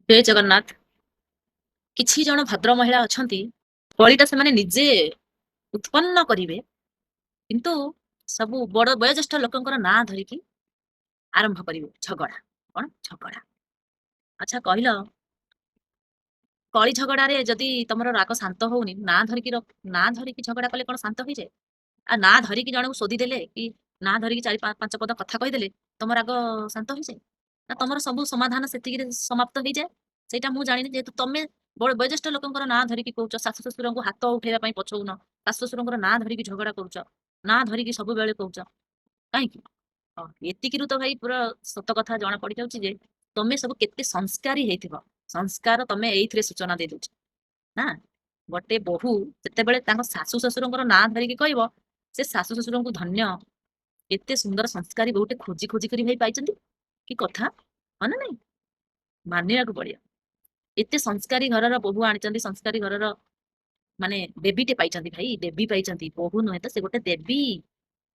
ଜୟ ଜଗନ୍ନାଥ। କିଛି ଜଣ ଭଦ୍ର ମହିଳା ଅଛନ୍ତି, କଳିଟା ସେମାନେ ନିଜେ ଉତ୍ପନ୍ନ କରିବେ, କିନ୍ତୁ ସବୁ ବଡ ବୟୋଜ୍ୟେଷ୍ଠ ଲୋକଙ୍କର ନାଁ ଧରିକି ଆରମ୍ଭ କରିବେ ଝଗଡା। କଣ ଝଗଡା? ଆଚ୍ଛା କହିଲ, କଳି ଝଗଡାରେ ଯଦି ତମର ରାଗ ଶାନ୍ତ ହଉନି, ନାଁ ଧରିକି ଝଗଡା କଲେ କଣ ଶାନ୍ତ ହେଇଯାଏ? ଆଉ ନାଁ ଧରିକି ଜଣକୁ ଶୋଧିଦେଲେ କି ନାଁ ଧରିକି ଚାରି ପାଞ୍ଚ ପଦ କଥା କହିଦେଲେ ତମ ରାଗ ଶାନ୍ତ ହେଇଯାଏ? ନା ତମର ସବୁ ସମାଧାନ ସେତିକିରେ ସମାପ୍ତ ହେଇଯାଏ? ସେଇଟା ମୁଁ ଜାଣିନି। ଯେହେତୁ ତମେ ବୟୋଜ୍ୟେଷ୍ଠ ଲୋକଙ୍କର ନାଁ ଧରିକି କହୁଛ, ଶାଶୁ ଶ୍ୱଶୁରଙ୍କୁ ହାତ ଉଠେଇବା ପାଇଁ ପଛଉନ, ଶାଶୁ ଶ୍ୱଶୁରଙ୍କର ନାଁ ଧରିକି ଝଗଡା କରୁଛ, ନାଁ ଧରିକି ସବୁବେଳେ କହୁଛ, କାହିଁକି? ହଁ, ଏତିକିରୁ ତ ଭାଇ ପୁରା ସତ କଥା ଜଣା ପଡିଯାଉଛି ଯେ ତମେ ସବୁ କେତେ ସଂସ୍କାରୀ ହେଇଥିବ। ସଂସ୍କାର ତମେ ଏଇଥିରେ ସୂଚନା ଦେଇଦଉଛି ନା। ଗୋଟେ ବୋହୂ ଯେତେବେଳେ ତାଙ୍କ ଶାଶୁ ଶ୍ୱଶୁରଙ୍କର ନାଁ ଧରିକି କହିବ, ସେ ଶାଶୁ ଶ୍ୱଶୁରଙ୍କୁ ଧନ୍ୟ, ଏତେ ସୁନ୍ଦର ସଂସ୍କାରୀ ବୋହୂଟେ ଖୋଜି ଖୋଜି କରି ଭାଇ ପାଇଛନ୍ତି। କି କଥା, ହଁ ନା ନାଇଁ? ମାନିବାକୁ ପଡିବ। ଏତେ ସଂସ୍କାରୀ ଘରର ବୋହୂ ଆଣିଛନ୍ତି, ସଂସ୍କାରୀ ଘରର ମାନେ ଦେବୀଟେ ପାଇଛନ୍ତି ଭାଇ, ଦେବୀ ପାଇଛନ୍ତି। ବୋହୂ ନୁହେଁ ତ, ସେ ଗୋଟେ ଦେବୀ।